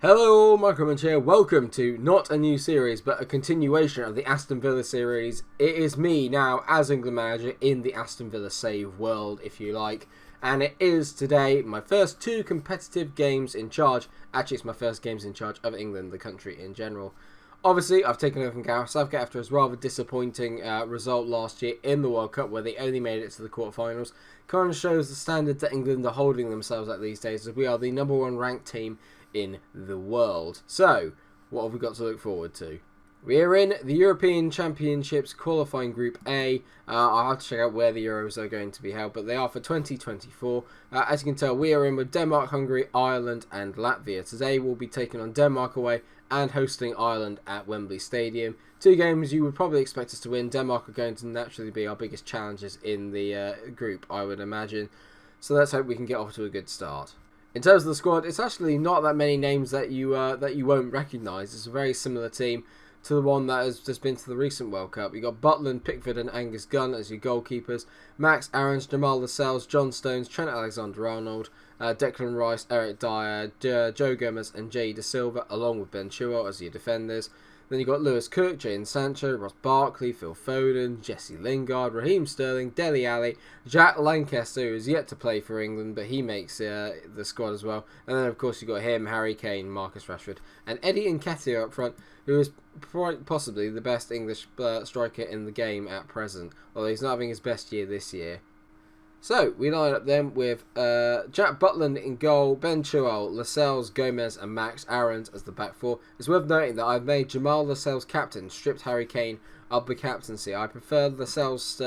Hello, MikeRo here. Welcome to not a new series, but a continuation of the Aston Villa series. It is me now as England manager in the Aston Villa save world, if you like. And it is today my first two competitive games in charge. Actually, it's my first games in charge of England, the country in general. Obviously, I've taken over from Gareth Southgate after his rather disappointing result last year in the World Cup, where they only made it to the quarterfinals. Kind of shows the standard that England are holding themselves at these days, as we are the number one ranked team in the world. So, what have we got to look forward to? We are in the European Championships qualifying Group A. I'll have to check out where the Euros are going to be held, but they are for 2024. As you can tell, we are in with Denmark, Hungary, Ireland and Latvia. Today we'll be taking on Denmark away and hosting Ireland at Wembley Stadium. Two games you would probably expect us to win. Denmark are going to naturally be our biggest challenges in the group, I would imagine. So let's hope we can get off to a good start. In terms of the squad, it's actually not that many names that you won't recognise. It's a very similar team to the one that has just been to the recent World Cup. You got Butland, Pickford and Angus Gunn as your goalkeepers. Max Aarons, Jamal Lascelles, John Stones, Trent Alexander-Arnold, Declan Rice, Eric Dyer, Joe Gomez and Jay De Silva, along with Ben Chilwell as your defenders. Then you've got Lewis Cook, Jadon Sancho, Ross Barkley, Phil Foden, Jesse Lingard, Raheem Sterling, Dele Alli, Jack Lancaster, who is yet to play for England, but he makes the squad as well. And then, of course, you've got him, Harry Kane, Marcus Rashford, and Eddie Nketiah up front, who is possibly the best English striker in the game at present, although he's not having his best year this year. So, we line up then with Jack Butland in goal, Ben Chilwell, Lascelles, Gomez and Max Aarons as the back four. It's worth noting that I've made Jamal Lascelles captain, stripped Harry Kane of the captaincy. I prefer Lascelles'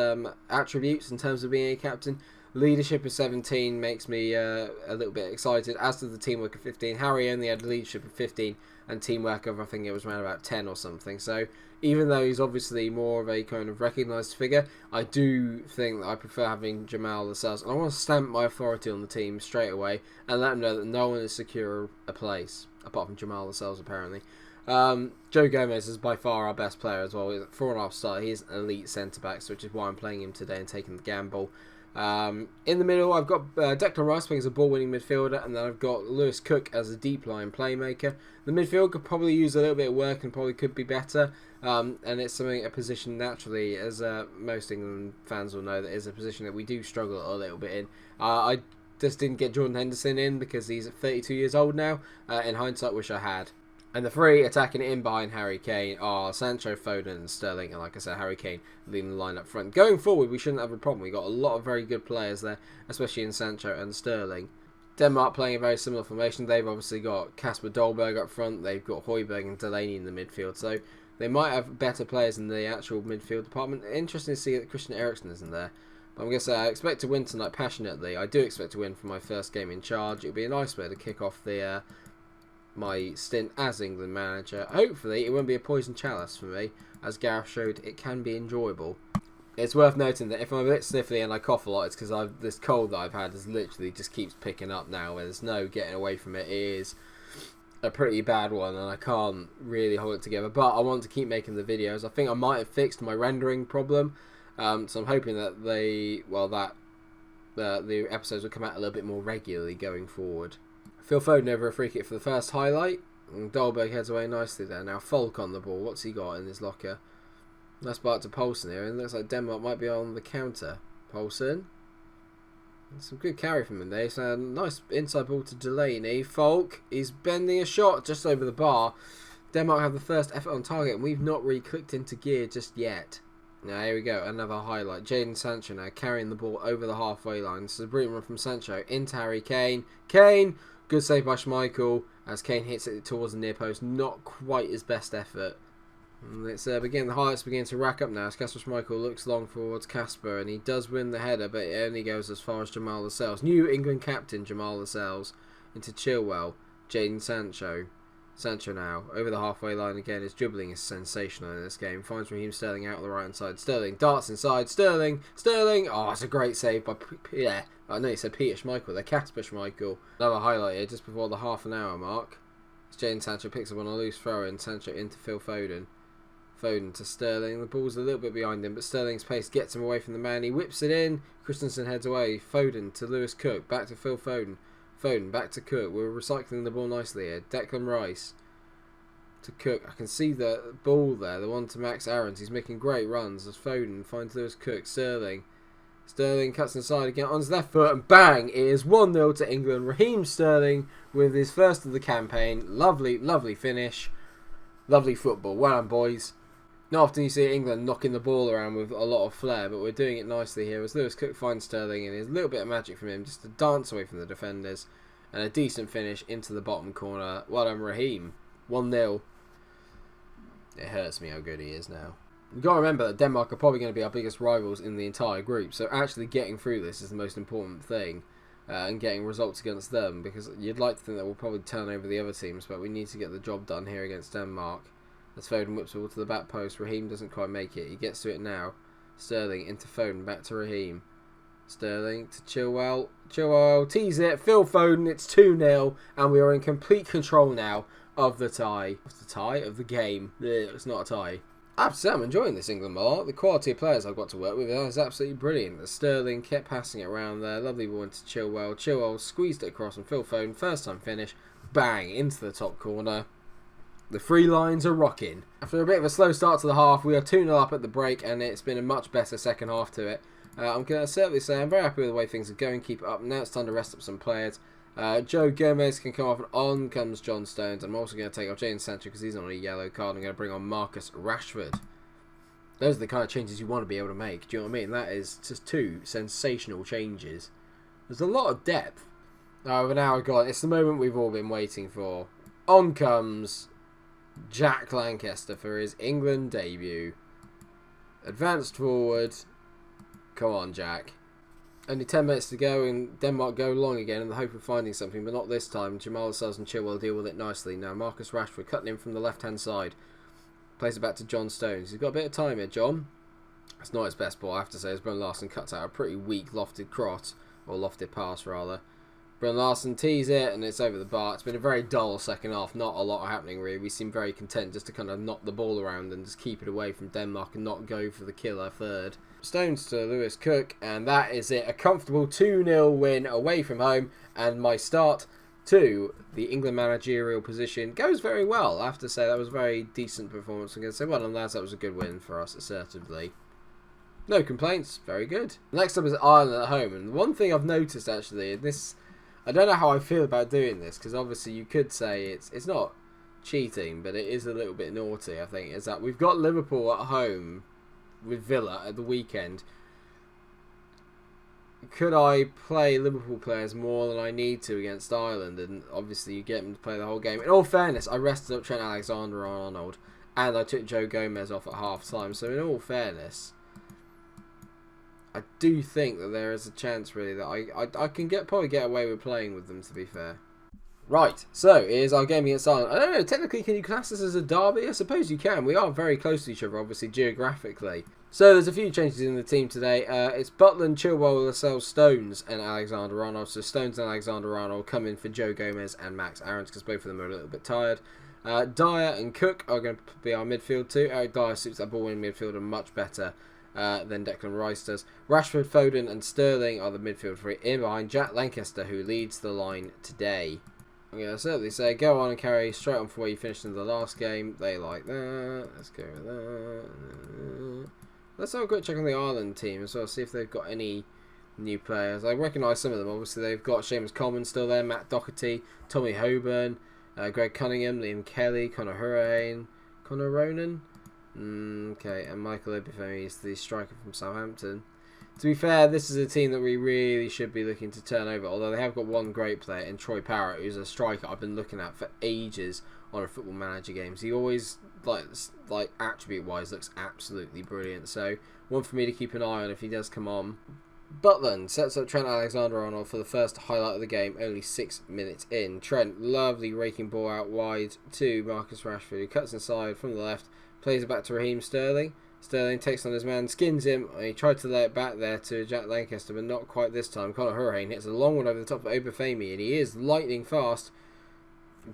attributes in terms of being a captain. Leadership of 17 makes me a little bit excited, as did the teamwork of 15. Harry only had leadership of 15 and teamwork of, I think it was around about 10 or something. So even though he's obviously more of a kind of recognised figure, I do think that I prefer having Jamal Lascelles. And I want to stamp my authority on the team straight away and let them know that no one is secure a place, apart from Jamal Lascelles apparently. Joe Gomez is by far our best player as well. 4.5 star. He's an elite centre-back, which is why I'm playing him today and taking the gamble. In the middle, I've got Declan Rice playing as a ball-winning midfielder, and then I've got Lewis Cook as a deep-line playmaker. The midfield could probably use a little bit of work and probably could be better, and it's a position naturally, as most England fans will know, that is a position that we do struggle a little bit in. I just didn't get Jordan Henderson in because he's 32 years old now. In hindsight, wish I had. And the three attacking in behind Harry Kane are Sancho, Foden and Sterling. And like I said, Harry Kane leading the line up front. Going forward, we shouldn't have a problem. We've got a lot of very good players there, especially in Sancho and Sterling. Denmark playing a very similar formation. They've obviously got Kasper Dolberg up front. They've got Højbjerg and Delaney in the midfield. So they might have better players in the actual midfield department. Interesting to see that Christian Eriksen isn't there. But I'm going to say I expect to win tonight passionately. I do expect to win for my first game in charge. It'll be a nice way to kick off the my stint as England manager. Hopefully it won't be a poison chalice for me, as Gareth showed it can be enjoyable. It's worth noting that if I'm a bit sniffly and I cough a lot, it's because this cold that I've had is literally just keeps picking up now. There's no getting away from it. It is a pretty bad one and I can't really hold it together, but I want to keep making the videos. I think I might have fixed my rendering problem, so I'm hoping that the episodes will come out a little bit more regularly going forward. Phil Foden over a free kick for the first highlight. And Dolberg heads away nicely there. Now Falk on the ball. What's he got in his locker? Nice back to Poulsen here. And it looks like Denmark might be on the counter. Poulsen. Some good carry from him there. It's a nice inside ball to Delaney. Falk. He's bending a shot just over the bar. Denmark have the first effort on target. And we've not really clicked into gear just yet. Now here we go. Another highlight. Jadon Sancho now carrying the ball over the halfway line. This is a brilliant run from Sancho into Harry Kane. Kane! Good save by Schmeichel as Kane hits it towards the near post. Not quite his best effort. And it's the highlights begin to rack up now as Kasper Schmeichel looks long towards Kasper and he does win the header, but it only goes as far as Jamal Lascelles. New England captain Jamal Lascelles into Chilwell. Jadon Sancho. Sancho now over the halfway line again. His dribbling is sensational in this game. Finds Raheem Sterling out on the right hand side. Sterling darts inside. Sterling. Oh, it's a great save by I know he said Peter Schmeichel. They're Kasper Schmeichel. Another highlight here just before the half an hour mark. As Jadon Sancho picks up on a loose throw in. Sancho into Phil Foden. Foden to Sterling. The ball's a little bit behind him, but Sterling's pace gets him away from the man. He whips it in. Christensen heads away. Foden to Lewis Cook. Back to Phil Foden. Foden, back to Cook. We're recycling the ball nicely here. Declan Rice to Cook. I can see the ball there. The one to Max Aarons. He's making great runs as Foden finds Lewis Cook. Sterling cuts inside again on his left foot, and bang! It is 1-0 to England. Raheem Sterling with his first of the campaign. Lovely, lovely finish. Lovely football. Well done, boys. Not often you see England knocking the ball around with a lot of flair, but we're doing it nicely here as Lewis Cook finds Sterling, and there's a little bit of magic from him just to dance away from the defenders, and a decent finish into the bottom corner. Well done, Raheem. 1-0. It hurts me how good he is now. You've got to remember that Denmark are probably going to be our biggest rivals in the entire group, so actually getting through this is the most important thing, and getting results against them, because you'd like to think that we'll probably turn over the other teams, but we need to get the job done here against Denmark. As Foden whips the ball to the back post, Raheem doesn't quite make it. He gets to it now. Sterling into Foden, back to Raheem. Sterling to Chilwell. Chilwell tease it. Phil Foden. It's 2-0, and we are in complete control now of the tie. Of the game. It's not a tie. I have to say, I'm enjoying this England a lot. The quality of players I've got to work with is absolutely brilliant. As Sterling kept passing it around there. Lovely ball into Chilwell. Chilwell squeezed it across, and Phil Foden, first time finish. Bang! Into the top corner. The three lines are rocking. After a bit of a slow start to the half, we are 2-0 up at the break, and it's been a much better second half to it. I'm going to certainly say I'm very happy with the way things are going. Keep it up. Now it's time to rest up some players. Joe Gomez can come off, and on comes John Stones. I'm also going to take off Jadon Sancho because he's on a yellow card. I'm going to bring on Marcus Rashford. Those are the kind of changes you want to be able to make. Do you know what I mean? That is just two sensational changes. There's a lot of depth. With an hour gone, it's the moment we've all been waiting for. On comes Jack Lancaster for his England debut. Advanced forward. Come on, Jack. Only 10 minutes to go, and Denmark go long again in the hope of finding something, but not this time. Jamal Lascelles and Chilwell deal with it nicely. Now Marcus Rashford cutting in from the left-hand side. Plays it back to John Stones. He's got a bit of time here, John. It's not his best ball, I have to say, as Brun Larsen cuts out a pretty weak lofted cross, or lofted pass, rather. Brun Larsen tees it, and it's over the bar. It's been a very dull second half. Not a lot happening, really. We seem very content just to kind of knock the ball around and just keep it away from Denmark and not go for the killer third. Stones to Lewis Cook, and that is it. A comfortable 2-0 win away from home, and my start to the England managerial position goes very well. I have to say that was a very decent performance. I'm going to say, well done, lads. That was a good win for us, assertively. No complaints. Very good. Next up is Ireland at home, and one thing I've noticed, actually, in this... I don't know how I feel about doing this, because obviously you could say it's not cheating, but it is a little bit naughty, I think, is that we've got Liverpool at home with Villa at the weekend. Could I play Liverpool players more than I need to against Ireland? And obviously you get them to play the whole game. In all fairness, I rested up Trent Alexander-Arnold, and I took Joe Gomez off at half-time, so in all fairness... I do think that there is a chance, really, that I can probably get away with playing with them, to be fair. Right, so here's our game against Ireland. I don't know, technically, can you class this as a derby? I suppose you can. We are very close to each other, obviously, geographically. So there's a few changes in the team today. It's Butland, Chilwell, Lascelles, Stones, and Alexander-Arnold. So Stones and Alexander-Arnold come in for Joe Gomez and Max Aarons, because both of them are a little bit tired. Dyer and Cook are going to be our midfield too. Eric Dyer suits that ball in midfielder much better than Declan Rice does. Rashford, Foden and Sterling are the midfield three in behind Jack Lancaster, who leads the line today. I'm going to certainly say go on and carry straight on for where you finished in the last game. They like that. Let's go with that. Let's have a quick check on the Ireland team as well, see if they've got any new players. I recognise some of them. Obviously they've got Seamus Coleman still there, Matt Doherty, Tommy Hoban, Greg Cunningham, Liam Kelly, Conor Hurrane, Conor Ronan. Okay, and Michael Obafemi is the striker from Southampton. To be fair, this is a team that we really should be looking to turn over, although they have got one great player in Troy Parrott, who's a striker I've been looking at for ages on a Football Manager games. He always, like attribute-wise, looks absolutely brilliant, so one for me to keep an eye on if he does come on. Butland sets up Trent Alexander-Arnold for the first highlight of the game, only 6 minutes in. Trent, lovely raking ball out wide to Marcus Rashford, who cuts inside from the left, plays it back to Raheem Sterling. Sterling takes on his man, skins him. He tried to lay it back there to Jack Lancaster, but not quite this time. Conor Hurrane hits a long one over the top of Obafemi, and he is lightning fast.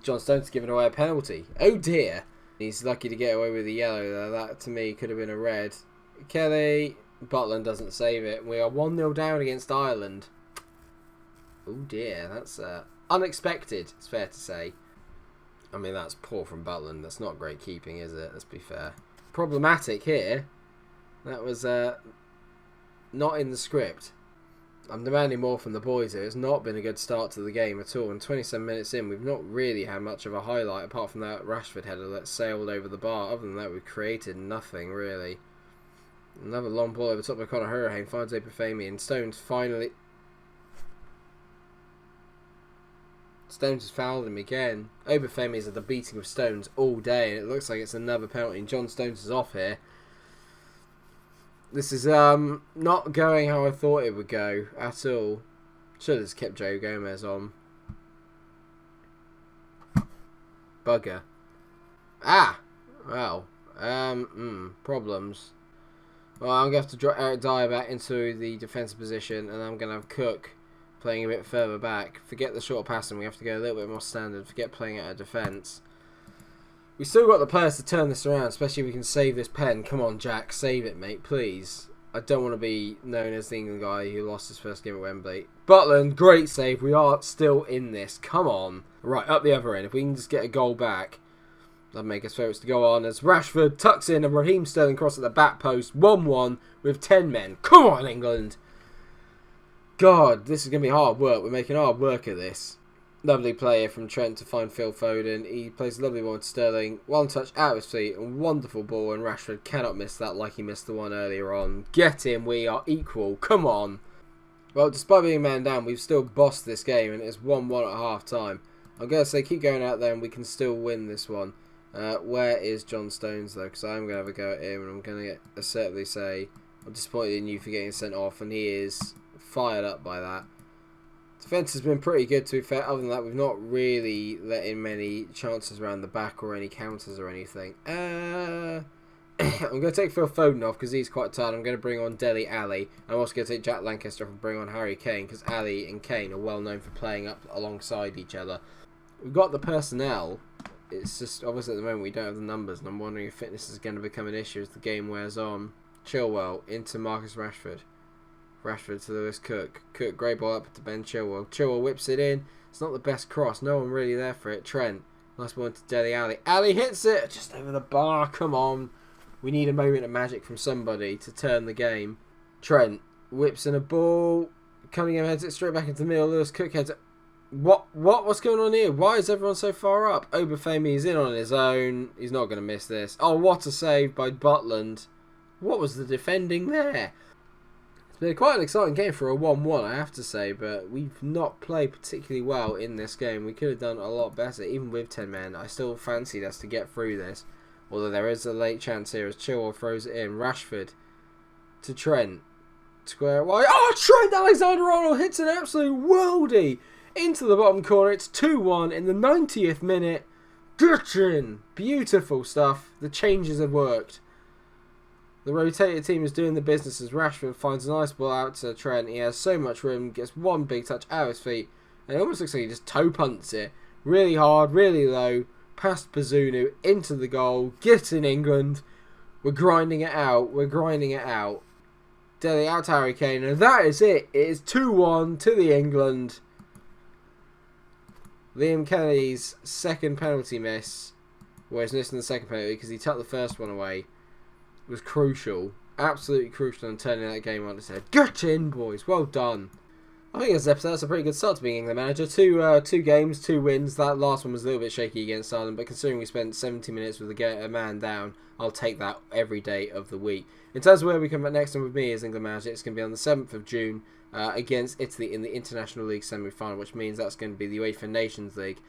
John Stones giving away a penalty. Oh dear. He's lucky to get away with the yellow there. That, to me, could have been a red. Kelly, Butland doesn't save it. We are 1-0 down against Ireland. Oh dear, that's unexpected, it's fair to say. I mean, that's poor from Butland. That's not great keeping, is it? Let's be fair. Problematic here. That was not in the script. I'm demanding more from the boys here. It's not been a good start to the game at all. And 27 minutes in, we've not really had much of a highlight apart from that Rashford header that sailed over the bar. Other than that, we've created nothing, really. Another long ball over top of Conor Hurricane. Finds Obafemi, and Stones finally... Stones has fouled him again. Obafemi is at the beating of Stones all day, and it looks like it's another penalty. And John Stones is off here. This is not going how I thought it would go at all. Should have just kept Joe Gomez on. Bugger. Ah! Well. Problems. Well, I'm going to have to drop Eric Dyer back into the defensive position, and I'm going to have Cook playing a bit further back. Forget the short passing. We have to go a little bit more standard. Forget playing out of defence. We still got the players to turn this around, especially if we can save this pen. Come on, Jack. Save it, mate, please. I don't want to be known as the England guy who lost his first game at Wembley. Butland, great save. We are still in this. Come on. Right, up the other end. If we can just get a goal back, that'd make us focus to go on as Rashford tucks in and Raheem Sterling cross at the back post. 1-1 with 10 men. Come on, England. God, this is going to be hard work. We're making hard work of this. Lovely player from Trent to find Phil Foden. He plays a lovely ball to Sterling. One touch out of his feet. A wonderful ball, and Rashford cannot miss that like he missed the one earlier on. Get him. We are equal. Come on. Well, despite being man down, we've still bossed this game, and it's 1-1 at half time. I'm going to say keep going out there, and we can still win this one. Where is John Stones, though? Because I'm going to have a go at him, and I'm going to assertively say I'm disappointed in you for getting sent off, and he is fired up by that. Defence has been pretty good, to be fair. Other than that, we've not really let in many chances around the back or any counters or anything. I'm going to take Phil Foden off because he's quite tired. I'm going to bring on Dele Alli. I'm also going to take Jack Lancaster off and bring on Harry Kane because Ali and Kane are well known for playing up alongside each other. We've got the personnel. It's just, obviously at the moment we don't have the numbers, and I'm wondering if fitness is going to become an issue as the game wears on. Chilwell into Marcus Rashford. Rashford to Lewis Cook. Cook, great ball up to Ben Chilwell. Chilwell whips it in. It's not the best cross. No one really there for it. Trent. Nice ball to Dele Alli. Ali hits it just over the bar. Come on. We need a moment of magic from somebody to turn the game. Trent whips in a ball. Cunningham heads it straight back into the middle. Lewis Cook heads it. What's going on here? Why is everyone so far up? Obafemi is in on his own. He's not going to miss this. Oh, what a save by Butland. What was the defending there? It's been quite an exciting game for a 1-1, I have to say, but we've not played particularly well in this game. We could have done a lot better, even with 10 men. I still fancied us to get through this, although there is a late chance here as Chilwell throws it in. Rashford to Trent. Square wide. Oh, Trent Alexander-Arnold hits an absolute worldie into the bottom corner. It's 2-1 in the 90th minute. Get in! Beautiful stuff. The changes have worked. The rotated team is doing the business as Rashford finds a nice ball out to Trent. He has so much room, gets one big touch out of his feet, and it almost looks like he just toe punts it. Really hard, really low, past Bazunu, into the goal. Get in, England. We're grinding it out. We're grinding it out. Dele out to Harry Kane, and that is it. It is 2-1 to the England. Liam Kennedy's second penalty miss, well, he's missing the second penalty because he tucked the first one away, was crucial. Absolutely crucial in turning that game on its head. Get in, boys. Well done. I think this episode, that's a pretty good start to being England manager. Two games, 2 wins. That last one was a little bit shaky against Ireland, but considering we spent 70 minutes with a man down, I'll take that every day of the week. In terms of where we come back next time with me as England manager, it's going to be on the 7th of June against Italy in the International League semi-final, which means that's going to be the UEFA Nations League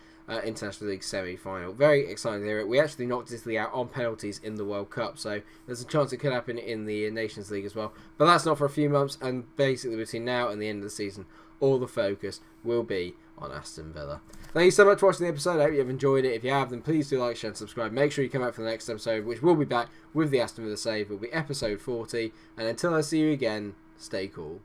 International League semi-final. Very exciting to hear it. We actually knocked Italy out on penalties in the World Cup, so there's a chance it could happen in the Nations League as well. But that's not for a few months, and basically between now and the end of the season, all the focus will be on Aston Villa. Thank you so much for watching the episode. I hope you've enjoyed it. If you have, then please do like, share and subscribe. Make sure you come back for the next episode, which will be back with the Aston Villa save. It will be episode 40. And until I see you again, stay cool.